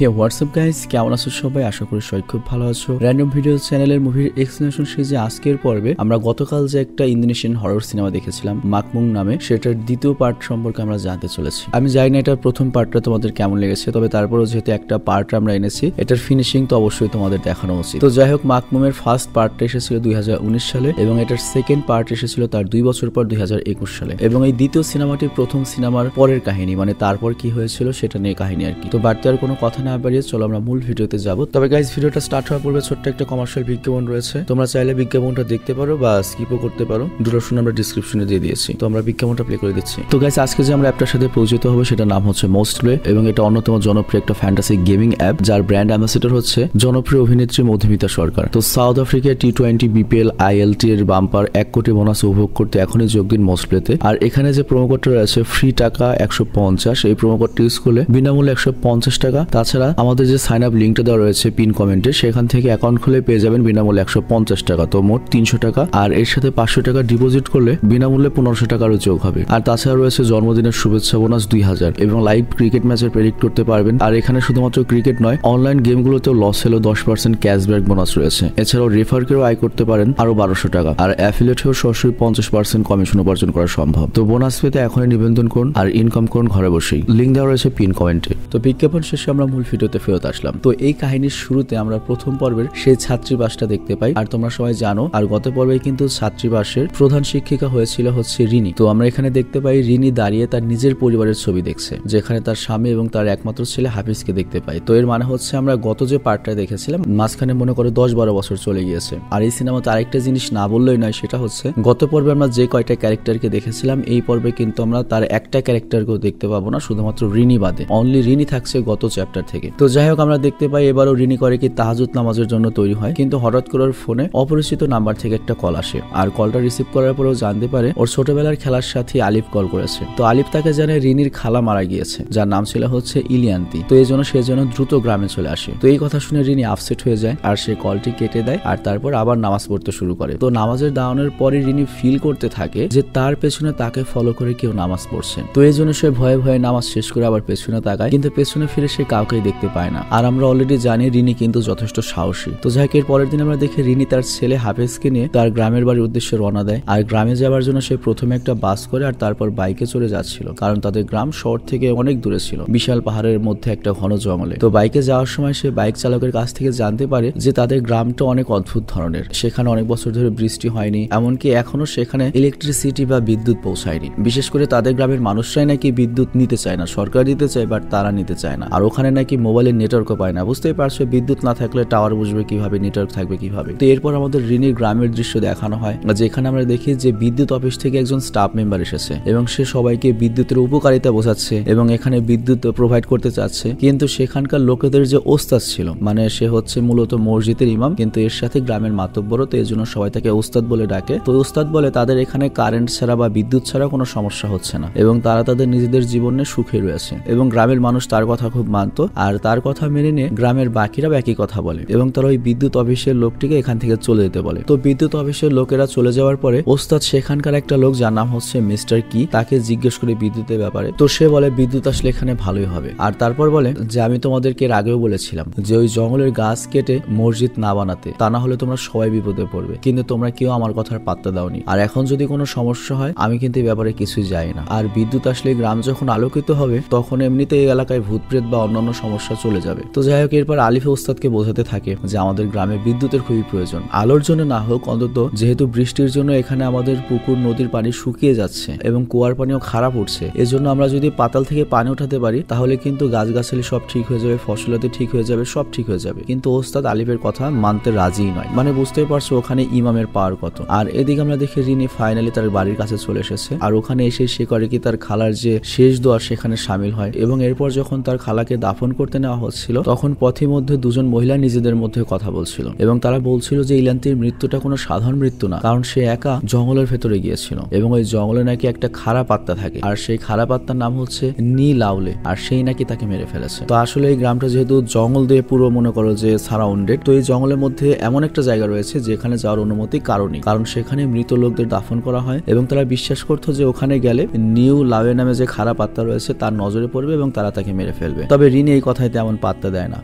হে WhatsApp guys, কেমন আছো সবাই? আশা করি সবাই খুব ভালো আছো। র্যান্ডম ভিডিও চ্যানেলের মুভির এক্সপ্লেনেশন সিরিজে আজকের পর্বে আমরা গতকাল যে একটা ইন্দোনেশিয়ান হরর সিনেমা দেখেছিলাম মাকমুং নামে, সেটার দ্বিতীয় পার্ট সম্পর্কে আমরা জানতে চলেছি। আমি জানি না এটার প্রথম পার্টটা তোমাদের কেমন লেগেছে, তবে তারপরেও যেহেতু একটা পার্ট আমরা এনেছি, এটার ফিনিশিং তো অবশ্যই তোমাদের দেখানো উচিত। তো যাই হোক, মাকমুং এর ফার্স্ট পার্টটা এসেছিল 2019 সালে এবং এটার সেকেন্ড পার্ট এসেছিল তার 2 বছর পর 2021 সালে। এবং এই দ্বিতীয় সিনেমাটি প্রথম সিনেমার পরের কাহিনী, মানে তারপর কি হয়েছিল সেটা নিয়ে কাহিনী আর কি। তো বাড়তি আর কোনো কথা না বাড়িয়ে চলো আমরা মূল ভিডিওতে যাব। তবে গাইস, ভিডিওটা স্টার্ট হওয়ার পূর্বে ছোট্ট একটা কমার্শিয়াল বিজ্ঞাপন রয়েছে, তোমরা চাইলে বিজ্ঞাপনটা দেখতে পারো বা স্কিপও করতে পারো। ডিসক্রিপশন আমরা ডিসক্রিপশনে দিয়ে দিয়েছি, তো আমরা বিজ্ঞাপনটা প্লে করে দিচ্ছি। তো গাইস, আজকে যে আমরা অ্যাপটার সাথে পরিচিত হবো সেটার নাম হচ্ছে মোস্ট প্লে এবং এটা অন্যতম জনপ্রিয় একটা ফ্যান্টাসি গেমিং অ্যাপ, যার ব্র্যান্ড অ্যাম্বাসেডর হচ্ছে জনপ্রিয় অভিনেত্রী মধুমিতা সরকার। তো সাউথ আফ্রিকায় T20 BPL ILT এর বাম্পার 1 কোটি বোনাস উপভোগ করতে এখনই যোগ দিন মোস্ট প্লেতে। আর এখানে যে প্রোমো কোডটা রয়েছে ফ্রি টাকা 150, এই প্রোমো কোডটি ইউজ করলে বিনামূল্যে 150 টাকা। তাছাড়া আমাদের যে সাইন আপ লিঙ্কটা দেওয়া রয়েছে পিন কমেন্টে, সেখান থেকে অ্যাকাউন্ট খুলে পেয়ে যাবেন বিনামূল্যে 150 টাকা, তো মোট 300 টাকা। আর এর সাথে 500 টাকা ডিপোজিট করলে বিনামূল্যে 1500 টাকারও যোগ হবে। আর তাছাড়া রয়েছে জন্মদিনের শুভেচ্ছা বোনাস 2000 এবং লাইভ ক্রিকেট ম্যাচের প্রেডিক্ট করতে পারবেন। আর এখানে শুধুমাত্র ক্রিকেট নয়, অনলাইন গেমগুলোতেও লস হলেও 10% ক্যাশব্যাক বোনাস রয়েছে। এছাড়াও রেফারকেও আয় করতে পারেন আরো 1200 টাকা। আর অ্যাফিলিয়েটেও সরাসরি 50% কমিশন উপার্জন করা সম্ভব। তো বোনাস পেতে এখনই নিবন্ধন করুন আর ইনকাম করুন ঘরে বসেই। লিঙ্ক দেওয়া রয়েছে পিন কমেন্টে। তো বিজ্ঞাপন শেষে আমরা মূল ভিডিওতে ফেরত আসলাম। তো এই কাহিনীর শুরুতে আমরা প্রথম পর্বের সেই ছাত্রীবাসটা দেখতে পাই। আর তোমরা সবাই জানো, আর গত পর্বে কিন্তু ছাত্রীবাসের প্রধান শিক্ষিকা হয়েছিল হচ্ছে রিনি। তো আমরা এখানে দেখতে পাই রিনি দাঁড়িয়ে তার নিজের পরিবারের ছবি দেখছে, যেখানে তার স্বামী এবং তার একমাত্র ছেলে হাফিজকে দেখতে পাই। তো এর মানে হচ্ছে আমরা গত যে পার্টটা দেখেছিলাম মাঝখানে মনে করে 10-12 বছর চলে গিয়েছে। আর এই সিনেমাতে আরেকটা জিনিস না বললেই নয়, সেটা হচ্ছে গত পর্বে আমরা যে কয়টা ক্যারেক্টারকে দেখেছিলাম, এই পর্বে কিন্তু আমরা তার একটা ক্যারেক্টারকেও দেখতে পাবো না, শুধুমাত্র রিনি বাদে। অনলি রিনি থাকছে গত চ্যাপ্টার থেকে। তো যাই হোক, আমরা দেখতে পাই এবারও রিনি করে কি তাহাজ্জুদ নামাজের জন্য তৈরি হয়, কিন্তু হঠাৎ করে ওর ফোনে অপরিচিত নাম্বার থেকে একটা কল আসে। আর কলটা রিসিভ করার পরেও জানতে পারে ওর ছোটবেলার খেলার সাথী আলিফ কল করেছে। তো আলিফ তাকে জানে রিনির খালা মারা গিয়েছে, যার নাম ছিল হচ্ছে ইলিয়ান্তি। তো এই জন্য সে যেন দ্রুত গ্রামে চলে আসে। তো এই কথা শুনে রিনি আপসেট হয়ে যায় আর সে কলটি কেটে দেয় আর তারপর আবার নামাজ পড়তে শুরু করে। তো নামাজের দাওয়ানোর পরে রিনি ফিল করতে থাকে যে তার পেছনে তাকে ফলো করে কেউ নামাজ পড়ছে। তো এই জন্য সে ভয়ে ভয়ে নামাজ শেষ করে আবার পেছনে তাকায়, কিন্তু পেছনে ফিরে সে কাউকেই দেখতে পায় না। আর আমরা অলরেডি জানি রিনি কিন্তু যথেষ্ট সাহসী। তো যাই হোক, এর পরের দিন আমরা দেখি রিনি তার ছেলে হাফেজকে নিয়ে তার গ্রামের বাড়ির উদ্দেশ্যে রওনা দেয়। আর গ্রামে যাওয়ার জন্য সে প্রথমে একটা বাস করে আর তারপর বাইকে চলে যাচ্ছিল, কারণ তাদের গ্রাম শহর থেকে অনেক দূরে ছিল, বিশাল পাহাড়ের মধ্যে একটা ঘন জঙ্গলে। তো বাইকে যাওয়ার সময় সে বাইক চালকের কাছ থেকে জানতে পারে যে তাদের গ্রামটা অনেক অদ্ভুত ধরনের। সেখানে অনেক বছর ধরে বৃষ্টি হয়নি, এমনকি এখনো সেখানে ইলেকট্রিসিটি বা বিদ্যুৎ পৌঁছায়নি। বিশেষ করে তাদের গ্রামের মানুষরাই নাকি বিদ্যুৎ নিতে চায় না, সরকার দিতে চায় বাট তারা নিতে চায় না। আর ওখানে নাকি মোবাইলের নেটওয়ার্কও পায় না। বুঝতেই পারছো, বিদ্যুৎ না থাকলে টাওয়ার বুঝবে কিভাবে, নেটওয়ার্ক থাকবে কিভাবে। তো এরপর আমাদের রিনির গ্রামের দৃশ্য দেখানো হয়, যেখানে আমরা দেখি যে বিদ্যুৎ অফিস থেকে একজন স্টাফ মেম্বার এসেছে এবং সে সবাইকে বিদ্যুতের উপকারিতা বোঝাচ্ছে এবং এখানে বিদ্যুৎ প্রোভাইড করতে চাচ্ছে। কিন্তু সেখানকার লোকেদের যে ওস্তাদ ছিল, মানে সে হচ্ছে মূলত মসজিদের ইমাম, কিন্তু এর সাথে গ্রামের মাতব্বরও, তো এই জন্য সবাই তাকে ওস্তাদ বলে ডাকে। তো ওস্তাদ বলে তাদের এখানে কারেন্ট ছাড়া বা বিদ্যুৎ ছাড়া কোনো সমস্যা হচ্ছে না এবং তারা তাদের নিজেদের জীবনে সুখে রয়েছে। এবং গ্রামের মানুষ তার কথা খুব মানত আর তার কথা মেনে নিয়ে গ্রামের বাকিরাও একই কথা বলে এবং তারা ওই বিদ্যুৎ অফিসের লোকটিকে এখান থেকে চলে যেতে বলে। তো বিদ্যুৎ অফিসের লোকেরা চলে যাওয়ার পরে ওস্তাদ সেখানকার একটা লোক যার নাম হচ্ছে মিস্টার কি, তাকে জিজ্ঞেস করে বিদ্যুতের ব্যাপারে। তো সে বলে বিদ্যুৎ আসলে এখানে ভালোই হবে। আর তারপর বলে যে আমি তোমাদেরকে এর আগেও বলেছিলাম যে ওই জঙ্গলের গাছ কেটে মসজিদ না বানাতে, তা না হলে তোমরা সবাই বিপদে পড়বে, কিন্তু তোমরা কেউ আমার কথার পাত্তা দাওনি। আর এখন যদি কোনো সমস্যা হয় আমি কিন্তু এই ব্যাপারে কিছুই জানি না। আর বিদ্যুৎ আসলে গ্রাম যখন আলোকিত হবে তখন এমনিতে এই এলাকায় ভূতপ্রেত বা অন্যান্য সমস্যা চলে যাবে। তো যাই হোক, এরপর আলিফে ওস্তাদকে বোঝাতে থাকে যে আমাদের গ্রামে বিদ্যুতের খুবই প্রয়োজন, আলোর জন্য না হোক অন্তত, যেহেতু বৃষ্টির জন্য এখানে আমাদের পুকুর নদীর পানি শুকিয়ে যাচ্ছে এবং কুয়ার পানিও খারাপ উঠছে। এজন্য আমরা যদি পাতাল থেকে পানি উঠাতে পারি তাহলে কিন্তু গাছগাছালি সব ঠিক হয়ে যাবে, ফসলাতে ঠিক হয়ে যাবে, সব ঠিক হয়ে যাবে। কিন্তু ওস্তাদ আলিফের কথা মানতে রাজি নয়, মানে বুঝতেই পারছো ওখানে ইমামের পাওয়ার কত। আর এদিকে আমরা দেখি রিনি ফাইনালি তার বাড়ির কাছে চলে এসেছে আর ওখানে এসে সে করে কি তার খালার যে শেষ দোয়া সেখানে সামিল হয়। এবং এরপর যখন তার খালাকে দাফন করতে নেওয়া হচ্ছিল তখন পথে মধ্যে দুজন মহিলা নিজেদের মধ্যে কথা বলছিল এবং তারা বলছিল যে ইলান্তির মৃত্যুটা কোনো সাধারণ মৃত্যু না, কারণ সে একা জঙ্গলের ভেতরে গিয়েছিল এবং ওই জঙ্গলে নাকি একটা খারাপ আত্মা থাকে আর সেই খারাপ আত্মার নাম হচ্ছে নি লাউলে আর সেই নাকি তাকে মেরে ফেলেছে। তো আসলে এই গ্রামটা যেহেতু জঙ্গল দিয়ে পুরো মনে করো যে সারাউন্ডেড, তো এই জঙ্গলের মধ্যে এমন একটা জায়গা রয়েছে যেখানে যাওয়ার অনুমতি কারণই, কারণ সেখানে মৃত লোকদের দাফন করা হয় এবং তারা বিশ্বাস করতো যে ওখানে গেলে নিউ লাউয়ে নামে যে খারাপ আত্মা রয়েছে তার নজরে পড়বে এবং তারা তাকে মেরে ফেলবে। তবে রিনি এই কথায় তেমন পাত্তা দেয় না।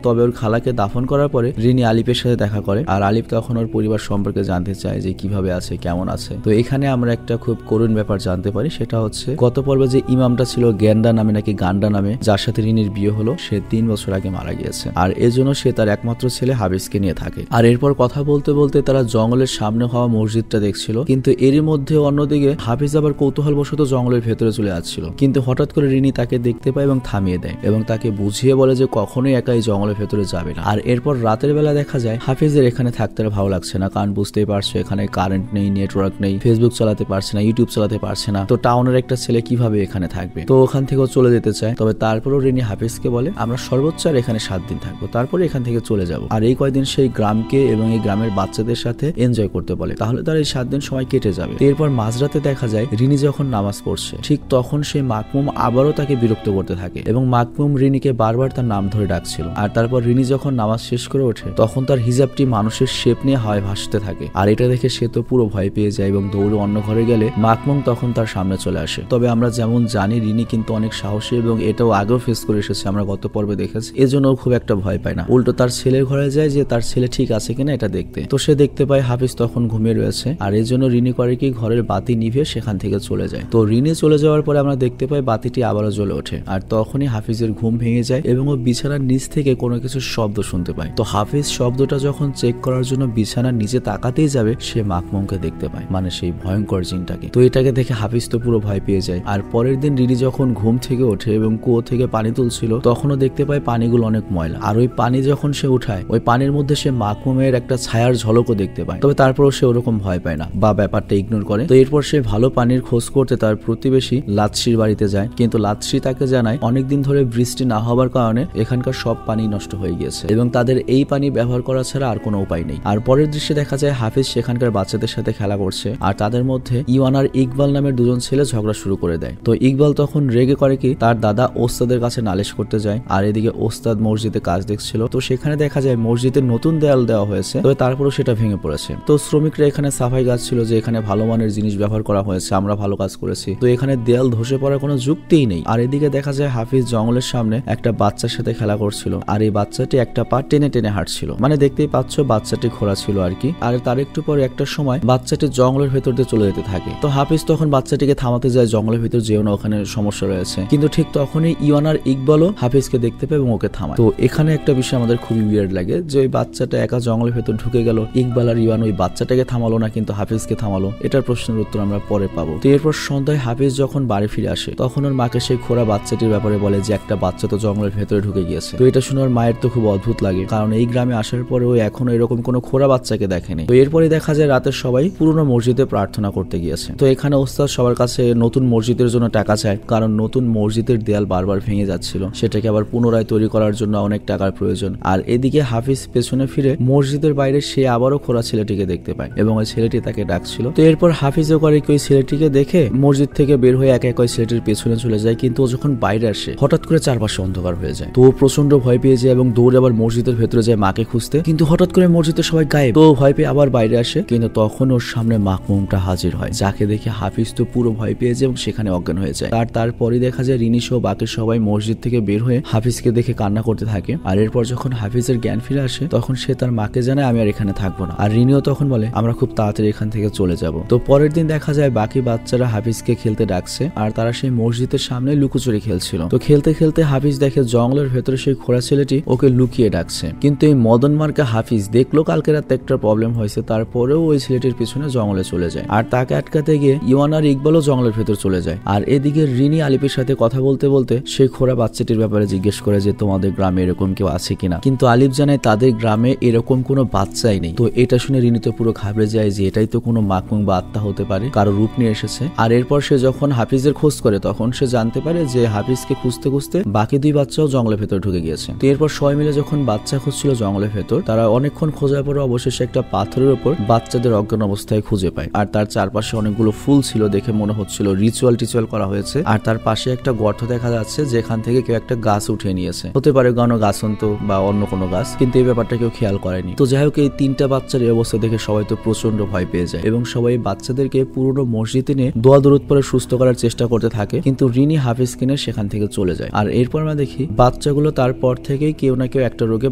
তবে ওর খালাকে দাফন করার পরে রিনি আলিফের সাথে দেখা করে, আর আলিফ তখন ওর পরিবার সম্পর্কে জানতে চায় যে কিভাবে আছে, কেমন আছে। তো এখানে আমরা একটা খুব করুণ ব্যাপার জানতে পারি, সেটা হচ্ছে গত পর্বে যে ইমামটা ছিল গেন্ডা নামে নাকি গান্ডা নামে, যার সাথে রিনির বিয়ে হলো, সে 3 বছর আগে মারা গিয়েছে। আর এজন্য সে তার একমাত্র ছেলে হাফিজকে নিয়ে থাকে। আর এরপর কথা বলতে বলতে তারা জঙ্গলের সামনে হওয়া মসজিদটা দেখছিল, কিন্তু এরই মধ্যে অন্যদিকে হাফিজ আবার কৌতূহলবশত জঙ্গলের ভেতরে চলে যাচ্ছিল। কিন্তু হঠাৎ করে রিনি তাকে দেখতে পায় এবং থামিয়ে দেয় এবং তাকে বুঝিয়ে বলে যে কখনোই একাই জঙ্গলের ভেতরে যাবে না। আর এরপর রাতের বেলা দেখা যায় হাফিজের এখানে থাকতে ভালো লাগছে না, কারণ বুঝতেই পারছো এখানে কারেন্ট নেই, নেটওয়ার্ক নেই, ফেসবুক চালাতে পারছে না, ইউটিউব চালাতে পারছে না। তো টাউনের একটা ছেলে কিভাবে এখানে থাকবে? তো ওখান থেকেও চলে যেতে চায়। তবে তারপরেও রিনি হাফিজকে বলে আমরা সর্বোচ্চ আর এখানে 7 দিন থাকবো, তারপরে এখান থেকে চলে যাব। আর এই কয়দিন সেই গ্রামকে এবং এই গ্রামের বাচ্চাদের সাথে এনজয় করতে বলে, তাহলে তার এই 7 দিন সময় কেটে যাবে। এরপর মাঝরাতে দেখা যায় রিনি যখন নামাজ পড়ছে, ঠিক তখন সেই মাকমুম আবারও তাকে বিরক্ত করতে থাকে এবং মাকমুম রিনিকে বারবার তার নাম ধরে ডাকছিল। আর তারপর রিনি যখন নামাজ শেষ করে ওঠে, তখন তার হিজাবটি মানুষের শেপ নিয়ে হাওয়ায় ভাসতে থাকে। আর এটা দেখে সে তো পুরো ভয় পেয়ে যায় এবং দৌড়ে অন্য ঘরে গেলে মাকমুম তখন তার সামনে চলে আসে। তবে আমরা যেমন জানি রিনি কিন্তু অনেক সাহসী এবং এটাও আগেও ফেস করে এসেছে, আমরা গত পর্বে দেখেছি, এজন্য খুব একটা ভয় পায় না। উল্টো তার ছেলের ঘরে যায় যে তার ছেলে ঠিক আছে কিনা এটা দেখতে। তো সে দেখতে পায় হাফিজ তখন ঘুমিয়ে রয়েছে, আর এর জন্য রিনি করে কি ঘরের বাতি নিভে সেখান থেকে চলে যায়। তো রিনি চলে যাওয়ার পরে আমরা দেখতে পাই বাতিটি আবারও জ্বলে ওঠে, আর তখনই হাফিজের ঘুম ভেঙে যায় এবং ও বিছানার নিচ থেকে কোনো কিছু শব্দ শুনতে পায়। তো হাফিজ শব্দটা যখন চেক করার জন্য বিছানার নিচে তাকাতেই যাবে, সে মাকমুমকে দেখতে পায়, মানে সেই ভয়ঙ্কর জিনটাকে। তো এটাকে দেখে হাফিজ তো পুরো ভয় পেয়ে যায়। আর পরের দিন রিনি যখন ঘুম থেকে ওঠে এবং কুয়ো থেকে পানি তুলছিল, তখনও দেখতে পায় পানিগুলো অনেক ময়লা। আর ওই পানি যখন সে উঠায়, ওই পানির মধ্যে সে মাকমুমের একটা ছায়ার ঝলকও দেখতে পায়। তবে তারপরও সে ওরকম ভয় পায় না বা ব্যাপারটা ইগনোর করে। তো এরপর সে ভালো পানির খোঁজ করতে তার প্রতিবেশী লাচ্ছির বাড়িতে যায়, কিন্তু লাচ্ছি তাকে জানায় অনেকদিন ধরে বৃষ্টি না হওয়ার কারণে এখানকার সব পানি নষ্ট হয়ে গিয়েছে এবং তাদের এই পানি ব্যবহার করা ছাড়া আর কোনো উপায় নেই। আর পরের দৃশ্যে দেখা যায় হাফিজ সেখানকার বাচ্চাদের সাথে খেলা করছে, আর তাদের মধ্যে ইওয়ান আর ইকবাল নামের দুজন ছেলে ঝগড়া শুরু করে দেয়। তো ইকবাল তখন রেগে করে কি তার দাদা ওস্তাদের কাছে নালিশ করতে যায়, আর এদিকে ওস্তাদ মসজিদে কাজ দেখছিল। তো সেখানে দেখা যায় মসজিদে নতুন দেয়াল দেওয়া হয়েছে, তবে তারপরও সেটা ভেঙে পড়েছে। তো শ্রমিকরা এখানে সাফাই গাছ ছিল যে এখানে ভালো মানের জিনিস ব্যবহার করা হয়েছে, আমরা ভালো কাজ করেছি, তো এখানে দেয়াল ধসে পড়ার কোনো যুক্তিই নেই। আর এদিকে দেখা যায় হাফিজ জঙ্গলের সামনে একটা বাচ্চার সাথে খেলা করছিল, আর এই বাচ্চাটি একটা পা টেনে টেনে হাঁটছিল, মানে দেখতেই পাচ্ছ বাচ্চাটি খোলা ছিল আর কি। আর তার একটু পরে একটা সময় বাচ্চাটি জঙ্গলের ভেতর দিয়ে চলে যেতে থাকে। তো হাফিজ তখন বাচ্চাটিকে থামাতে যায়, জঙ্গলের ভেতর যেও না, ওখানে সমস্যা রয়েছে। কিন্তু ঠিক তখনই ইওয়ান আর ইকবালও হাফিজকে দেখতে পায় এবং ওকে থামায়। তো এখানে একটা বিষয় আমাদের খুবই উইয়ার্ড লাগে যে ওই বাচ্চাটা একা জঙ্গলের ভেতর ঢুকে গেল, ইকবাল আর ইওয়ান ওই বাচ্চাটাকে থামালো না কিন্তু হাফিজকে থামালো। এটার প্রশ্নের উত্তর আমরা পরে পাবো। তো এরপর সন্ধ্যায় হাফিজ যখন বাড়ি ফিরে আসে, তখন ওর মাকে সেই খোরা বাচ্চাটির ব্যাপারে বলে যে একটা বাচ্চা তো জঙ্গলের ভেতরে ঢুকে গিয়েছে। তো এটা শুনে ওর মায়ের তো খুব অদ্ভুত লাগে, কারণ এই গ্রামে আসার পরে ও এখনো এরকম কোনো খোরা বাচ্চাকে দেখেনি। তো এরপরে দেখা যায় রাতের সবাই পুরনো মসজিদে প্রার্থনা করতে গিয়েছে। তো এখানে ওস্তাদ সবার কাছে নতুন মসজিদের জন্য টাকা চায়, কারণ নতুন মসজিদের দেয়াল বারবার ভেঙে যাচ্ছিল, সেটাকে আবার পুনরায় তৈরি করার জন্য অনেক টাকার প্রয়োজন। আর এদিকে হাফিজ পেছনে ফিরে মসজিদের বাইরে সে আবারও খোরা ছেলেটিকে দেখতে পায় এবং ওই ছেলেটি তাকে ডাকছিল। তো এরপর হাফিজও করে ওই ছেলেটিকে দেখে মসজিদ থেকে বের হয়ে এক এক ওই ছেলেটির পেছনে চলে যায়, কিন্তু ও যখন বাইরে আসে হঠাৎ করে চারপাশে অন্ধকার হয়ে যায়। তো ও প্রচন্ড ভয় পেয়ে যায় এবং দৌড়ে আবার মসজিদের ভেতরে যায় মাকে খুঁজতে, কিন্তু হঠাৎ করে মসজিদের সবাই গায়েব। তো ভয় পেয়ে আবার বাইরে আসে, কিন্তু তখন ওর সামনে মাকমুমটা হাজির হয়, যাকে দেখে হাফিজ তো পুরো ভয় পেয়ে যায় এবং সেখানে অজ্ঞান হয়ে যায়। তারপরই দেখা যায় রিনি সহ বাকি সবাই মসজিদ থেকে বের হয়ে হাফিজকে দেখে কান্না করতে থাকে। আর এরপর যখন হাফিজের জ্ঞান ফিরে আসে, তখন সে তার মাকে জানায় আমি আর এখানে থাকবো না। আর রিনিও তখন বলে আমরা খুব তাড়াতাড়ি এখান থেকে চলে যাব। তো পরের দিন দেখা যায় বাকি বাচ্চারা হাফিজকে খেলতে ডাকছে, আর তারা সেই মসজিদের সামনে লুকোচুরি খেলছিল। তো খেলতে খেলতে হাফিজ দেখে জঙ্গলের ভেতরে সেই খোড়া ছেলেটি ওকে লুকিয়ে ডাকছে, কিন্তু এই মদন মার্কা হাফিজ দেখলো কালকে রাতে একটা প্রবলেম হয়েছে, তারপরেও ওই ছেলেটির পিছনে জঙ্গলে চলে যায়। আর তাকে আটকাতে গিয়ে ইওয়ান আর ইকবালও জঙ্গলের ভেতর চলে যায়। আর এদিকে রিনি আলিফের সাথে কথা বলতে বলতে সেই খোড়া বাচ্চাটির ব্যাপারে জিজ্ঞেস করে যে তোমাদের গ্রামে এরকম কেউ আছে কিনা, কিন্তু আলিফ জানায় তাদের গ্রামে এরকম কোনো বাচ্চাই নেই। তো এটা শুনে রিনি তো পুরো ঘাবড়ে যায় যে এটাই তো কোনো মাকমুম বা আত্মা হতে পারে, কারো রূপ নিয়ে এসেছে। আর এরপর সে যখন হাফিজের খোঁজ করে, তখন সে জানতে পারে যে হাফিজকে খুঁজতে খুঁজতে বাকি দুই বাচ্চাও জঙ্গলের ভেতর ঢুকে গিয়েছে। তো এরপর সবাই মিলে যখন বাচ্চা খুঁজছিল জঙ্গলের ভেতর, তারা অনেকক্ষণ খোঁজার পরে অবশেষে একটা পাথরের উপর বাচ্চাদের অজ্ঞান অবস্থায় খুঁজে পায়। আর তার চারপাশে অনেকগুলো ফুল ছিল, দেখে মনে হচ্ছিল রিচুয়াল করা হয়েছে। আর তার পাশে একটা গর্ত দেখা যাচ্ছে, যেখান থেকে কেউ একটা গাছ উঠিয়ে নিয়েছে, হতে পারে গণগাছন্ত বা অন্য কোনো গাছ, কিন্তু এই ব্যাপারটা কেউ খেয়াল করেনি। তো যাই হোক, এই তিনটা বাচ্চার এই অবস্থা দেখে সবাই তো প্রচন্ড ভয় পেয়ে যায় এবং সবাই বাচ্চাদেরকে পুরনো মসজিদে নিয়ে দোয়া দরুদ পরে সুস্থ করার চেষ্টা করতে থাকে, কিন্তু রিনি হাফিজ কিনে সেখান থেকে চলে যায়। আর এরপর আমরা দেখি বাচ্চাগুলো তারপর থেকেই কেউ না কেউ একটা রোগে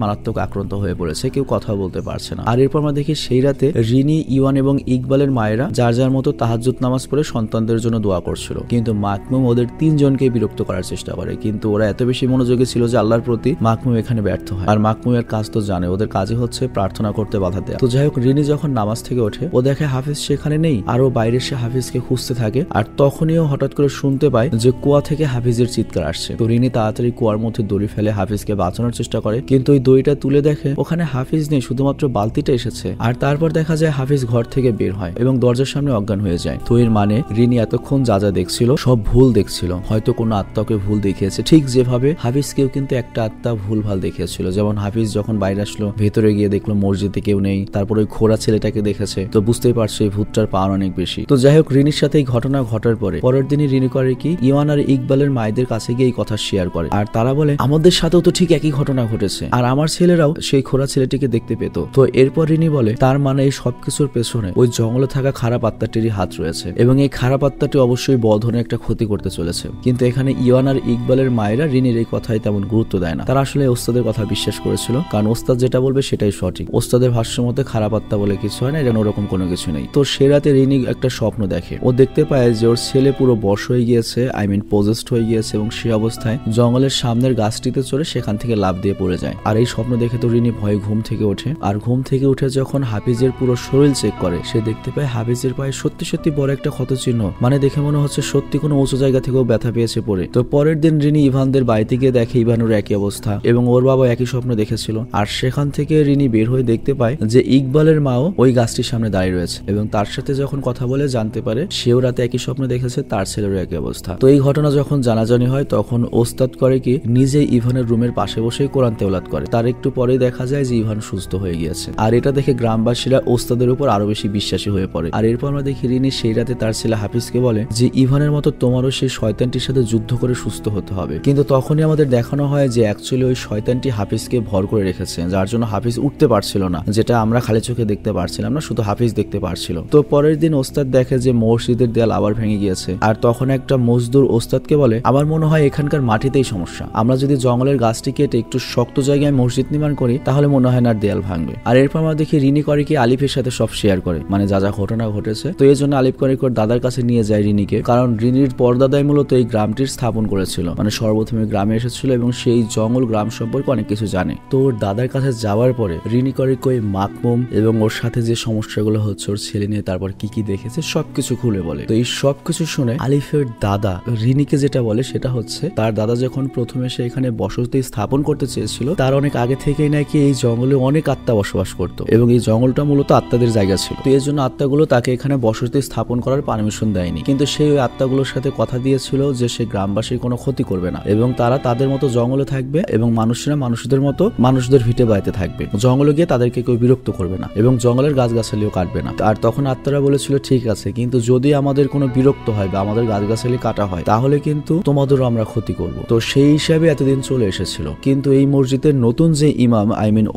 মারাত্মক আক্রান্ত হয়ে পড়েছে, কেউ কথা বলতে পারছে না। আর এরপর আমরা দেখি সেই রাতে রিনি, ইওয়ান এবং ইকবালের মায়েরা যার যার মতো তাহাজ্জুদ নামাজ পড়ে সন্তানদের জন্য দোয়া করছিল, কিন্তু মাকমুম ওদের তিনজনকে বিরক্ত করার চেষ্টা করে, কিন্তু ওরা এত বেশি মনোযোগী ছিল যে আল্লাহর প্রতি মাকমুম এখানে ব্যর্থ হয়। আর মাকমুমের কাজ তো জানে, ওদের কাজই হচ্ছে প্রার্থনা করতে বাধা দেয়া। তো যাই হোক, রিনি যখন নামাজ থেকে ওঠে ও দেখে হাফিজ সেখানে নেই, আর ও বাইরে সে হাফিজকে খুঁজতে থাকে। আর তখনই ও হঠাৎ করে শুনতে পায় যে কুয়া থেকে হাফিজের চিৎকার আসছে। তো রিনি তাড়াতাড়ি কুয়ার মধ্যে দড়ি ফেলে হাফিজকে বাঁচানোর চেষ্টা করে, কিন্তু ওই দড়িটা তুলে দেখে ওখানে হাফিজ নেই, শুধুমাত্র বালতিটা এসেছে। আর তারপর দেখা যায় হাফিজ ঘর থেকে বের হয় এবং দরজার সামনে অজ্ঞান হয়ে যায়। তো এর মানে রিনি এতক্ষণ যা যা দেখছিল সব ভুল দেখছিল, হয়তো কোনো আত্মাকে ভুল দেখিয়েছে, ঠিক যেভাবে হাফিজকেও কিন্তু একটা আত্মা ভুল ভাল দেখিয়েছিল। যেমন হাফিজ যখন বাইরে আসলো, ভেতরে গিয়ে দেখলো মসজিদে কেউ নেই, তারপর ওই খোড়া ছেলেটাকে দেখেছে, তো বুঝতেই পারছে এই ভূতটার পাওয়ার অনেক বেশি। তো যাই হোক, রিনির সাথে এই ঘটনা ঘটার পরের দিনই রিনি করে কি, ইওয়ান আর ইকবালের মায়েদের কাছে গিয়ে এই কথা শেয়ার করে। আর তারা বলে আমাদের সাথেও তো ঠিক একই ঘটনা ঘটেছে, আর আমার ছেলেরাও সেই খোড়া ছেলেটিকে দেখতে পেত। তো এরপর রিনি বলে তার মানে এই সবকিছুর পেছনে ওই জঙ্গলে থাকা খারাপ আত্মাটিরই হাত রয়েছে, এবং এই খারাপ আত্মাটি অবশ্যই বড় ধরনের একটা ক্ষতি করতে চলেছে। কিন্তু এখানে ইওয়ান আর ইকবালের মায়েরা রিনির এই কথায় তেমন গুরুত্ব দেয় না, তারা আসলে ওস্তাদের কথা বিশ্বাস করেছিল, কারণ ওস্তাদ যেটা বলবে সেটাই সঠিক। ওস্তাদের ভাষ্য মতে খারাপ আত্মা বলে কিছু হয় না, এরকম ওরকম কোনো কিছু নেই। তো সে রাতে রিনি একটা স্বপ্ন দেখে, ও দেখতে পায় যে ওর ছেলে পুরো বশ হয়ে গিয়েছে, পজেসড হয়ে গিয়েছে, এবং সে অবস্থায় জঙ্গলের সামনের গাছটিতে চড়ে সেখান থেকে লাফ দিয়ে পড়ে যায়। আর এই স্বপ্ন দেখে তো রিনি ভয়ে ঘুম থেকে ওঠে। আর ঘুম থেকে উঠে যখন হাফিজের পুরো শরীর চেক করে, সে দেখতে পায় হাফিজের পায়ে সত্যি সত্যি বড় একটা ক্ষত চিহ্ন, মানে দেখে মনে হচ্ছে সত্যি কোনো উঁচু জায়গা থেকেও ব্যথা পেয়েছে পড়ে। তো পরের দিন রিনি ইভানদের বাড়িতে গিয়ে দেখে ইভানুর একই অবস্থা, এবং ওর বাবা একই স্বপ্ন দেখেছিল। আর সেখান থেকে রিনি বের হয়ে দেখতে পায় যে ইকবালের মাও ওই গাছটির সামনে দাঁড়িয়ে রয়েছে, এবং তার সাথে যখন কথা বলে জানতে পারে সেও রাতে একই স্বপ্ন দেখেছে, তার ছেলেরও একই অবস্থা। তো এই ঘটনা যখন জানাজানি হয়, তখন ওস্তাদ করে কি নিজে ইভানের রুমের পাশে বসে কোরআন তেলাওয়াত করে। তার একটু পরে দেখা যায় যে ইভান সুস্থ হয়ে গিয়েছে। আর এটা দেখে গ্রামবাসীরা ওস্তাদের উপর আরো বেশি বিশ্বাসী হয়ে পড়ে। আর এরপর আমরা দেখি রিনি সেই রাতে তার ছেলে হাফিজকে বলে যে ইভানের মতো তোমারও সেই শয়তানটির সাথে যুদ্ধ করে সুস্থ হতে হবে। কিন্তু তখনই আমাদের দেখানো হয় যে অ্যাকচুয়ালি ওই শয়তানটি হাফিজকে ভর করে রেখেছে, যার জন্য হাফিজ উঠতে পারছিল না, যেটা আমরা খালি চোখে দেখতে পারছিলাম না, শুধু হাফিজ দেখতে পারছিল। তো পরের দিন ওস্তাদ দেখে যে মসজিদের দেয়াল আবার ভেঙে গিয়েছে। আর তখন একটা মজদুর ওস্তাদকে বলে আমার মনে হয় এখানকার মাটিতেই সমস্যা, আমরা যদি জঙ্গলের গাছটি কেটে একটু শক্ত জায়গায় মসজিদ নির্মাণ করি তাহলে মনে হয় না দেয়াল ভাঙবে। আর এরপর আমরা দেখি রিনি করে কি আলিফের সাথে সব শেয়ার করে, মানে যা যা ঘটনা ঘটেছে। তো এই জন্য আলিফ করে দাদার কাছে নিয়ে যায় রিনিকে, কারণ রিনির পরদাদাই মূলত এই গ্রামটির স্থাপন করেছিল, মানে সর্বপ্রথমে গ্রামে এসেছিল এবং সেই জঙ্গল গ্রাম সম্পর্কে অনেক কিছু জানে। তো ওর দাদার কাছে যাওয়ার পরে রিনি করে কই মাকমুম এবং ওর সাথে যে সমস্যাগুলো হচ্ছে ওর ছেলে নিয়ে, তারপর কি কি দেখেছে সবকিছু খুলে বলে। তো এই সবকিছু শুনে আলিফের দাদা রিনিকে যেটা বলে সেটা হচ্ছে তার দাদা যখন প্রথমে সে এখানে বসতি স্থাপন করতে চেয়েছিল, তার অনেক আগে থেকেই নাকি এই জঙ্গলে অনেক আত্মা বসবাস করত, এবং এই জঙ্গলটা মূলত আত্মাদের জায়গা ছিল। তো এর জন্য আত্মাগুলো তাকে এখানে বসতি স্থাপন করার পারমিশন দেয়নি, কিন্তু সেই ওই আত্মাগুলোর সাথে কথা দিয়েছিল যে সে গ্রামবাসীর কোনো ক্ষতি করবে না, এবং তারা তাদের মতো জঙ্গলে থাকবে, এবং মানুষেরা মানুষদের মতো মানুষদের ভিটে বাড়িতে থাকবে, জঙ্গলে গিয়ে তাদেরকে কেউ বিরক্ত করবে না, এবং জঙ্গলের গাছগাছালিও কাটবে না। আর তখন আত্মারা বলেছিল ঠিক আছে, কিন্তু যদি আমাদের কোনো বিরক্ত হয় বা আমাদের গাছগাছালি কাটা হয় তাহলে কিন্তু তোমাদেরও আমরা ক্ষতি করব। তো সেই হিসাবে এতদিন চলে এসেছিল। কিন্তু এই মসজিদের নতুন যে ইমাম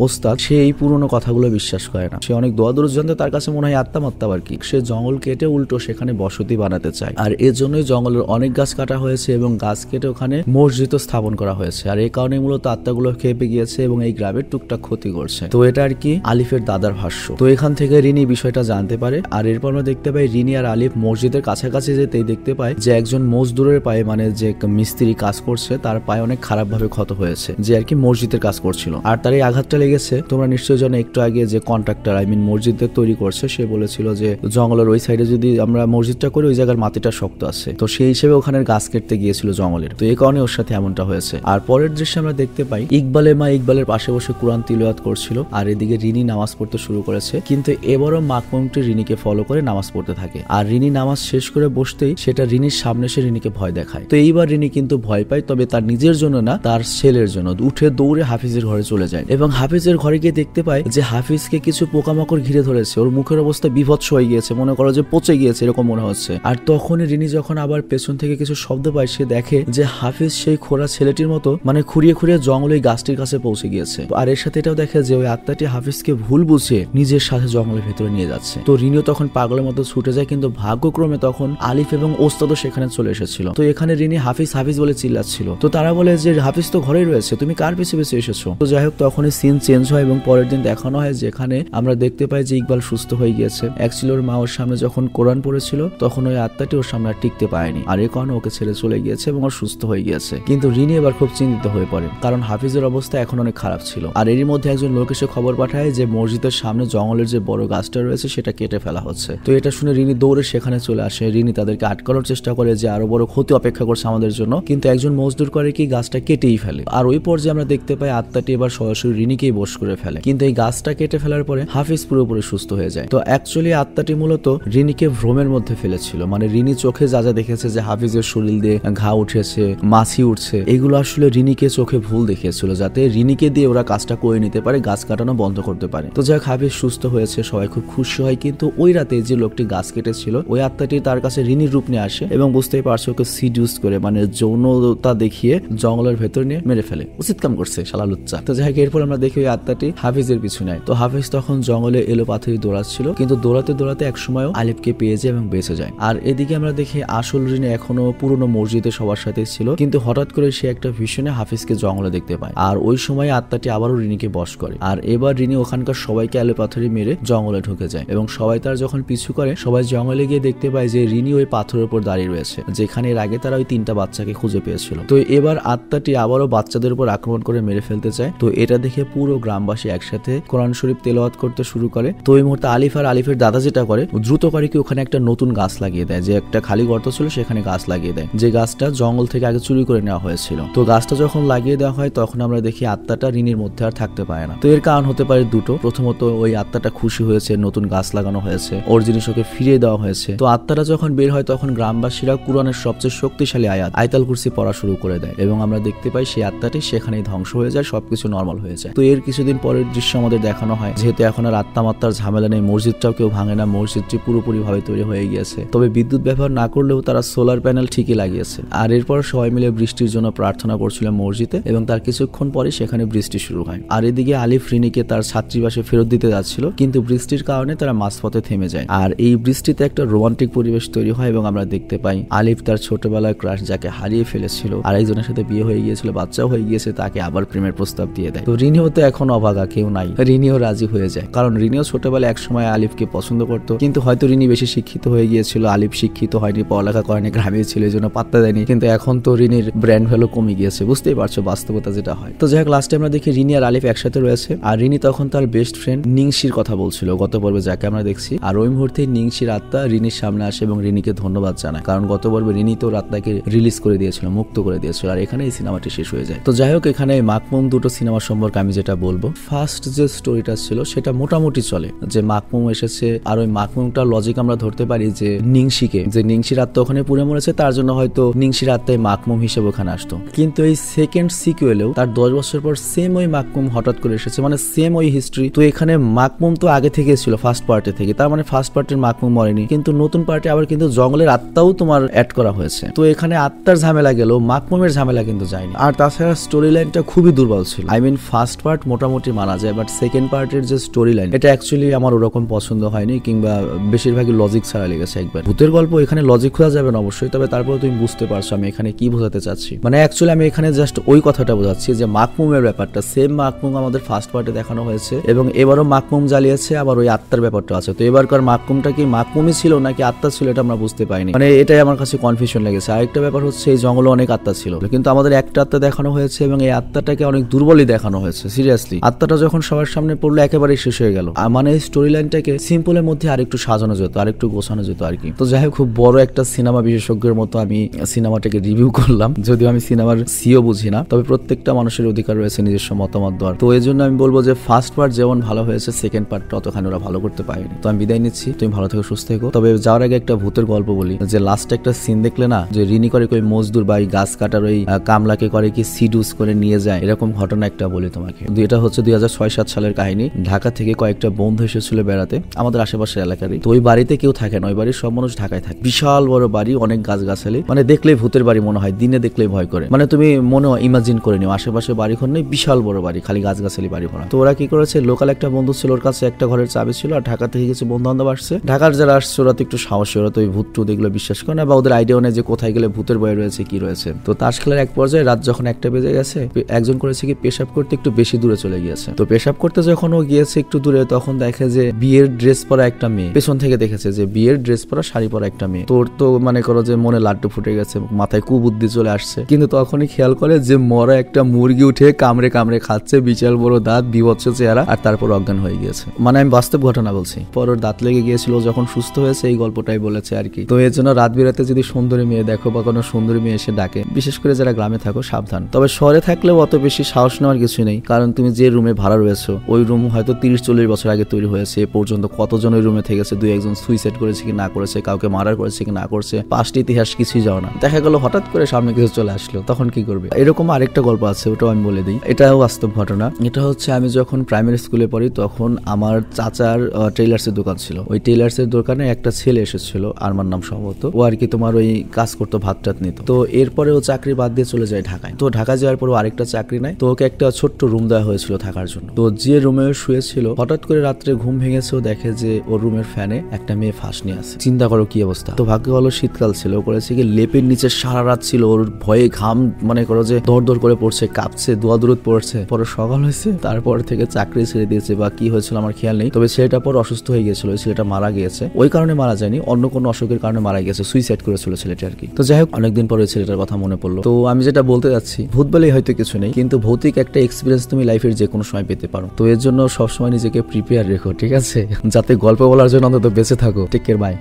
ওস্তাদ, সে এই পুরনো কথাগুলো বিশ্বাস করে না। সে অনেক দোয়া দরুদ জানতে, তার কাছে মনে হয় আত্মা আর কি, সে জঙ্গল কেটে উল্টো সেখানে বসতি বানাতে চায়। আর এর জন্যই জঙ্গলের অনেক গাছ কাটা হয়েছে এবং গাছ কেটে ওখানে মসজিদ স্থাপন করা হয়েছে। আর এই কারণে মূলত আত্মাগুলো খেপে গিয়েছে এবং এই গ্রামের টুকটাক ক্ষতি করছে। তো এটা আর কি আলিফের দাদার ভাষ্য। তো এখান থেকে রিনি বিষয়টা জানতে পারে। আর এরপর আমরা দেখতে পাই রিনি আর আলিফ মসজিদের কাছাকাছি যেতেই দেখতে পায় যে একজন মজদুরের পায়ে, মানে যে মিস্ত্রি কাজ করছে তার পায়ে অনেক খারাপ ভাবে ক্ষত হয়েছে, যে আর কি মসজিদের কাজ করছিল। আর তার এই আঘাতটা লেগেছে, তোমরা নিশ্চয়ই জানো একটু আগে যে কন্ট্রাক্টর মসজিদের তৈরি করছে, সে বলেছিল যে জঙ্গলের ওই সাইডে যদি আমরা মসজিদটা করি ওই জায়গার মাটিটা শক্ত আছে, তো সেই হিসেবে ওখানে গাছ কেটতে গিয়েছিল জঙ্গলের। তো এই কারণে ওর সাথে এমনটা হয়েছে। আর পরের দৃশ্যে আমরা দেখতে পাই ইকবালের মা ইকবালের পাশে বসে কোরআন তিলাওয়াত করছিল, আর এদিকে রিনি নামাজ পড়তে শুরু করেছে। কিন্তু এবারও মাকমুমটি রিনিকে ফলো করে নামাজ পড়তে থাকে। আর রিনি নামাজ শেষ করে বসতেই সেটা রিনির সামনে এসে রিনিকে ভয় দেখায়। তো এইবার রিনি কিন্তু ভয় পায়, তবে তার নিজের জন্য না, তার ছেলের জন্য। উঠে দৌড়ে হাফিজের ঘরে চলে যায় এবং হাফিজের ঘরে গিয়ে দেখতে পায় যে হাফিজকে কিছু পোকামাকড় ঘিরে ধরেছে, ওর মুখের অবস্থা বিভৎস হয়ে গিয়েছে, মনে করো যে পচে গিয়েছে এরকম মনে হচ্ছে। আর তখনই রিনি যখন আবার পেছন থেকে কিছু শব্দ পায়, সে দেখে যে হাফিজ সেই খোড়া ছেলেটির মতো মানে খুঁড়িয়ে খুঁড়িয়ে জঙ্গলে গাছটির কাছে পৌঁছে গিয়েছে। আর এর সাথে এটাও দেখে যে ওই আত্মাটি হাফিজকে ভুল বুঝে নিজের সাথে জঙ্গলের ভেতরে নিয়ে যাচ্ছে। তো রিনিও তখন পাগলের মতো ছুটে যায়, কিন্তু ভাগ্যক্রমে তখন আলিফ এবং ওস্তাদও সেখানে চলে এসেছিল। তো এখানে রিনি হাফিজ হাফিজ বলে চিল্লাচ্ছিল। তো তারা বলে যে হাফিজ তো ঘরেই রয়েছে, তুমি কার পিছে পিছে এসেছো? তো যাই হোক তখনই সিন চেঞ্জ হয় এবং পরের দিন দেখানো হয় যেখানে আমরা দেখতে পাই যে ইকবাল সুস্থ হয়ে গিয়েছে। অ্যাকচুয়ালি ওর মা ওর সামনে যখন কোরআন পড়েছিল তখন ওই আত্মাটি ওর সামনে আর টিকতে পারেনি, আর এ কারণে ওকে ছেড়ে চলে গিয়েছে এবং ওর সুস্থ হয়ে গিয়েছে। কিন্তু রিনি এবার খুব চিন্তিত হয়ে পড়ে, কারণ হাফিজের অবস্থা এখন অনেক খারাপ ছিল। আর এরই মধ্যে একজন লোক এসে খবর পাঠায় যে মসজিদের সামনে জঙ্গলের যে বড় গাছটা রয়েছে সেটা কেটে ফেলা হচ্ছে। তো এটা শুনে রিনি দৌড়ে সেখানে চলে আসে। রিনি তাদেরকে আটকানোর চেষ্টা করে যে আরো বড় ক্ষতি অপেক্ষা করছে আমাদের জন্য, কিন্তু একজন মজদুর করে কি গাছটা কেটেই ফেলে। আর ওই পর্যায়ে আমরা দেখতে পাই আত্মাটি এবার সরাসরি রিনিকেই বশ করে ফেলে, কিন্তু এই গাছটা কেটে ফেলার পরে হাফিজ পুরোপুরি সুস্থ হয়ে যায়। তো অ্যাকচুয়ালি আত্মাটি মূলত রিনিকে ভ্রমের মধ্যে ফেলেছিল, মানে রিনি চোখে যা যা দেখেছে যে হাফিজের শরীর দিয়ে ঘা উঠেছে, মাছি উঠছে, এগুলো আসলে রিনিকে চোখে ভুল দেখিয়েছিল যাতে রিনিকে দিয়ে ওরা কাজটা করে নিতে পারে, গাছ কাটানো বন্ধ করতে পারে। তো যাক হাফিজ সুস্থ হয়েছে, সবাই খুব খুশি হয়। কিন্তু ওই রাতে যে লোকটি গাছ কেটেছিল ওই আত্মাটি তার কাছে রিনির রূপ নিয়ে আসে এবং বুঝতেই পারছে ওকে সিডিউস করে, মানে যৌনতা দেখিয়ে জঙ্গলের ভেতর নিয়ে মেরে ফেলে। উচিত কাম করছে শালা লুচ্চা। তো যাই হোক এরপর আমরা দেখি ওই আত্মাটি হাফিজের পিছু নেয়। তো হাফিজ তখন জঙ্গলে এলো পাথরি দৌড়াচ্ছিল, কিন্তু দৌড়াতে দৌড়াতে একসময় আলিফকে পেয়ে যায় এবং বেঁচে যায়। আর এদিকে আমরা দেখি আসল রিনি এখনো পুরনো মসজিদে সবার সাথে ছিল, কিন্তু হঠাৎ করে সে একটা ভিশনে হাফিজকে জঙ্গলে দেখতে পায়। আর ওই সময় আত্মাটি আবারও রিনিকে বশ করে, আর এবার রিনি ওখানকার সবাইকে আলো পাথরে মেরে জঙ্গলে ঢুকে যায় এবং সবাই তার যখন পিছু করে সবাই জঙ্গলে গিয়ে দেখতে পায় যে রিনি ওই পাথরের উপর দাঁড়িয়ে রয়েছে, যেখানে এর আগে তারা ওই 3টা বাচ্চাকে খুঁজে পেয়েছিল। তো এবার আত্মাটি আবারও বাচ্চাদের উপর আক্রমণ করে মেরে ফেলতে চায়। তো এটা দেখে পুরো গ্রামবাসী একসাথে কোরআন শরীফ তেলাওয়াত করতে শুরু করে। তো এই মুহূর্তে আলিফ আর আলিফের দাদা যেটা করে দ্রুত করে কি ওখানে একটা নতুন গাছ লাগিয়ে দেয়, যে একটা খালি গর্ত ছিল সেখানে গাছ লাগিয়ে দেয়, যে গাছটা জঙ্গল থেকে আগে চুরি করে নেওয়া হয়েছিল। তো গাছটা যখন লাগিয়ে দেওয়া হয় তখন আমরা দেখি আত্মাটা রিনির মধ্যে আর থাকতে পারে না। তো এর কারণ হতে পারে দুটো। প্রথমত ওই আত্মাটা খুশি হয়েছে, নতুন গাছ লাগানো হয়েছে, ওর জিনিস ওকে ফিরিয়ে দেওয়া হয়েছে। তো আত্মাটা যখন বের হয় তখন গ্রামবাসীরা কুরআনের সবচেয়ে শক্তিশালী আয়াত আয়াতুল কুরসি পড়া শুরু করে দেয় এবং আমরা দেখতে পাই সেই আত্মাটি সেখানেই ধ্বংস হয়ে যায়, সবকিছু নর্মাল হয়ে যায়। তো এর কিছুদিন পরের দৃশ্য আমাদের দেখানো হয়, যেহেতু এখন আর আত্মামাত্মার ঝামেলা নেই, মসজিদটাও কেউ ভাঙে না, মসজিদটি পুরোপুরি ভাবে তৈরি হয়ে গিয়েছে। তবে বিদ্যুৎ ব্যবহার না করলেও তারা সোলার প্যানেল ঠিকই লাগিয়েছে। আর এরপর সবাই মিলে বৃষ্টির জন্য প্রার্থনা করছিল মসজিদে এবং তার কিছুক্ষণ পরে সেখানে বৃষ্টি শুরু হয়। আর এদিকে আলিফ রিনিকে তার ছাত্রীবাসে ফেরত দিতে যাচ্ছিল, কিন্তু বৃষ্টির কারণে তারা মাঝপথে থেমে যায়। আর এই বৃষ্টিতে একটা রোমান্টিক পরিবেশ তৈরি হয় এবং আমরা দেখতে পাই আলিফ তার ছোটবেলার ক্রাশ যাকে হারিয়ে ফেলেছিল আর একজনের সাথে বিয়ে হয়ে গিয়েছিল, বাচ্চাও হয়ে গিয়েছে, তাকে আবার প্রেমের প্রস্তাব দিয়ে দেয়। তো রিনিও তো এখন অভাগা, কেউ নাই, রিনিও রাজি হয়ে যায়, কারণ রিনিও ছোটবেলায় একসময় আলিফকে পছন্দ করতো, কিন্তু হয়তো রিনি বেশি শিক্ষিত হয়ে গিয়েছিল, আলিফ শিক্ষিত হয়নি, পড়ালেখা করেনি, গ্রামে ছিল, এই জন্য পাত্তা দেয়নি। কিন্তু এখন তো রিনির ব্র্যান্ড ভ্যালু কমে গিয়েছে, বুঝতেই পারছো বাস্তবতা যেটা হয়। তো যাই হোক লাস্টে আমরা দেখি রিনি আর আলিফ একসাথে রয়েছে, আর রিনি তখন তার বেস্ট ফ্রেন্ড নিংশির কথা বলছিল গত পর্বে যাকে আমরা দেখছি। আর ওই মুহূর্তে নিংশির আত্মা রিনির সামনে আসে এবং রিনিকে ধন্যবাদ জানায়, কারণ গত পর্বে রিনি তো আত্মাকে রিলিজ করে দিয়েছিল, মুক্ত করে দিয়েছিল, আর এখানে এই সিনেমাটি শেষ হয়ে যায়। তো যাই হোক এখানে মাকমুম দুটো সিনেমা সম্পর্কে আমি যেটা বলবো, ফার্স্ট যে স্টোরিটা ছিল সেটা মোটামুটি চলে, যে মাকমুম এসেছে, আর ওই মাকমুমটার লজিক আমরা ধরতে পারি যে নিংশিকে, যে নিংশির আত্মা ওখানে পুড়ে মরেছে, তার জন্য হয়তো নিংশির আত্মায় মাকমুম হিসেবে ওখানে আসতো। কিন্তু এই সেকেন্ড সিকুয়েলেও তার 10 বছর পর সেম ওই মাকমুম হঠাৎ করে এসেছে, মানে সেম ওই হিস্ট্রি। তো এখানে মাকমুম তো আগে থেকে ছিল ফার্স্ট পার্টে থেকে, তার মানে ফার্স্ট পার্টের মাকমুম মরেনি, কিন্তু নতুন পার্টে আবার কিন্তু জঙ্গলের আত্মাও তোমার অ্যাড করা হয়েছে। তো এখানে আত্মার ঝামেলা গেল, মাকমুমের ঝামেলা কিন্তু যায়নি। আর তাছাড়া স্টোরি লাইনটা খুবই দুর্বল ছিল। আই মিন ফার্স্ট পার্ট মোটামুটি মানা যায়, বাট সেকেন্ড পার্টের যে স্টোরি লাইন এটা অ্যাকচুয়ালি আমার ওরকম পছন্দ হয়নি, কিংবা বেশিরভাগই লজিক ছাড়া লেগেছে। একবার ভূতের গল্প এখানে লজিক খোঁজা যাবে না অবশ্যই, তবে তারপরে তুমি বুঝতে পারছো আমি এখানে কি বোঝাতে চাচ্ছি। মানে অ্যাকচুয়ালি আমি এখানে জাস্ট ওই কথাটা বোঝাচ্ছি যে মাকমুমের ব্যাপারটা সেম মাকমুম আমাদের ফার্স্ট পার্টে দেখানো হয়েছে এবং এবারও মাকমুম জ্বালিয়েছে, আবার ওই আত্মার ব্যাপারটা আছে। তো এবারকার মাকমুমটা কি মাকমুমই ছিল নাকি আত্মা ছিল এটা আমরা বুঝতে পাইনি, মানে এটাই আমার কাছে কনফিউশন লেগেছে। আরেকটা ব্যাপার হচ্ছে এই জঙ্গলে অনেক আত্মা ছিল, কিন্তু আমাদের একটা আত্মা দেখানো হয়েছে এবং এই আত্মাটাকে অনেক দুর্বলই দেখানো হয়েছে। সিরিয়াসলি আত্মাটা যখন সবার সামনে পড়লো একেবারেই শেষ হয়ে গেল। মানে স্টোরি লাইনটাকে সিম্পলের মধ্যে আরেকটু সাজানো যেত, আরেকটু গোছানো যেত আর কি। তো যাই হোক খুব বড় একটা সিনেমা বিশেষজ্ঞের মতো আমি সিনেমাটাকে রিভিউ করলাম, যদিও আমি সিনেমার সিও বুঝি না, তবে প্রত্যেকটা মানুষের অধিকার রয়েছে নিজস্ব মতামত দেওয়ার। তো এই জন্য আমি বলবো যে ফার্স্ট পার্ট যেমন ভালো হয়েছে সেকেন্ড পার্ট অতখানি ওরা ভালো করতে পারেনি। তো আমি বিদায় নিচ্ছি, তুমি ভালো থেকো, সুস্থ থেকো। তবে যাওয়ার আগে একটা ভূতের গল্প বলি, যে লাস্ট একটা সিন দেখলে না, যে রিনি করে ওই মজদুর বা গাছ কাটার ওই কামলাকে করে কি সিডুস করে নিয়ে যায়, এরকম ঘটনা একটা বলি তোমাকে। এটা হচ্ছে 2006-07 সালের কাহিনী। ঢাকা থেকে কয়েকটা বন্ধু এসেছিল বেড়াতে আমাদের আশেপাশের এলাকারই। তো ওই বাড়িতে কেউ থাকে না, ওই বাড়ির সব মানুষ ঢাকায় থাকে। বিশাল বড় বাড়ি, অনেক গাছগাছালি, মানে দেখলেই ভূতের বাড়ি মনে হয়, দিনে দেখলেই ভয় করে। মানে তুমি মনে ইমাজিন করে নিও আশেপাশে বাড়ি ঘর নেই, বিশাল বড় বাড়ি, খালি গাছগাছালি বাড়ি ভরা। তো ওরা কি করেছে, লোকাল একটা বন্ধু ছিল, ওর কাছে একটা ঘরের চাবি ছিল, আর ঢাকা থেকে কিছু বন্ধু বান্ধব আসছে। ঢাকার যারা আসছে ওরা তো একটু সাহসী, ওরা তো ওই ভূত টুত এগুলো বিশ্বাস করে না, বা ওদের আইডিয়া নেই যে কোথায় গেলে ভূতের ভয় রয়েছে কি রয়েছে। তো তাস খেলার এক পর্যায়ে পর্যায়ে রাত যখন 1টা বেজে গেছে, একজন করেছে কি পেশাব করতে একটু বেশি দূরে চলে গিয়েছে। তো পেশাব করতে যখন ও গিয়েছে একটু দূরে, তখন দেখে যে বিয়ের ড্রেস পরা একটা মেয়ে, পেছন থেকে দেখেছে যে বিয়ের ড্রেস পরা শাড়ি পরা একটা মেয়ে। তোর তো মনে করো যে মনে লাড্ডু ফুটে গেছে, মাথায় কুবুদ্ধি চলে আসছে। কিন্তু তখনই খেয়াল করে যে মরা একটা মুরগি উঠে কামড়ে কামড়ে খাচ্ছে, বিশাল বড় দাঁত, বিভৎস চেহারা, আর তারপর অজ্ঞান হয়ে গিয়েছে। মানে আমি বাস্তব ঘটনা বলছি। পর ওর দাঁত লেগে গিয়েছিল, যখন সুস্থ হয়েছে এই গল্পটাই বলেছে আর কি। তো এর জন্য রাত বিরাতে যদি সুন্দরী মেয়ে দেখো বা কোনো সুন্দরী মেয়ে এসে ডাকে, বিশেষ করে যারা গ্রামে থাকো সাবধান। তবে শহরে থাকলেও অত বেশি সাহস নেওয়ার কিছু নেই, কারণ তুমি যে রুমে ভাড়া রয়েছো ওই রুম হয়তো 30-40 বছর আগে তৈরি হয়েছে। এ পর্যন্ত কতজন ওই রুমে থেকেছে, 2-1 সুইসাইড করেছে কি না করেছে, কাউকে মার্ডার করেছে কি না করেছে, পাস্ট ইতিহাস কিছুই যাও না। দেখা গেল হঠাৎ করে সামনে কিছু চলে আসলো, তখন কি করবে? এরকম আরেকটা গল্প আছে, ওটাও আমি বলে দিই। এটাও বাস্তব ঘটনা। এটা হচ্ছে আমি যখন প্রাইমারি স্কুলে পড়ি তখন আমার চাচার টেইলার্সের দোকান ছিল। ওই টেইলার্সের দোকানে একটা ছেলে এসেছিল, আমার নাম সম্ভবত, ও আর কি তোমার ওই কাজ করতো, ভাত টাত নিত। তো এরপরে ও চাকরি বাদ দিয়ে চলে যায় ঢাকায়। তো ঢাকা যাওয়ার পর আরেকটা চাকরি নাই, তো ওকে একটা ছোট্ট রুম দেওয়া হয়েছিল থাকার জন্য। তো যে রুমে শুয়েছিল, হঠাৎ করে রাত্রে ঘুম ভেঙেছে, ও দেখে যে ওর রুমের ফ্যানে একটা মেয়ে ফাঁস নিয়ে আছে। চিন্তা করো কি অবস্থা। তো ভাগ্য ভালো শীতকাল ছিল, ও করেছে কি লেপের নিচে সারা রাত ছিল, ওর ভয়ে ঘাম মনে করো যে দর করে পড়ছে, কাঁপছে, দোয়া দূরত পড়ছে। পরে সকাল হয়েছে, তারপর থেকে চাকরি ছেড়ে দিয়েছে বা কি হয়েছিল আমার খেয়াল নেই। তবে ছেলেটা পর অসুস্থ হয়ে গিয়েছিল, ওই ছেলেটা মারা গিয়েছে। ওই কারণে মারা যায়নি, অন্য কোনো অসুখের কারণে মারা গিয়েছে, সুইসাইড করেছিল ছেলেটা আর কি। তো যাই হোক, অনেকদিন পরে ছেলেটার কথা মনে পড়লো। তো আমি যেটা বলতে যাচ্ছি, ভূত বলেই হয়তো কিছু নেই, কিন্তু ভৌতিক একটা এক্সপিরিয়েন্স তুমি লাইফের যে কোনো সময় পেতে পারো। তো এর জন্য সবসময় নিজেকে প্রিপেয়ার রেখো, ঠিক আছে? যাতে গল্প বলার জন্য অন্তত বেঁচে থাকো। Take care, by.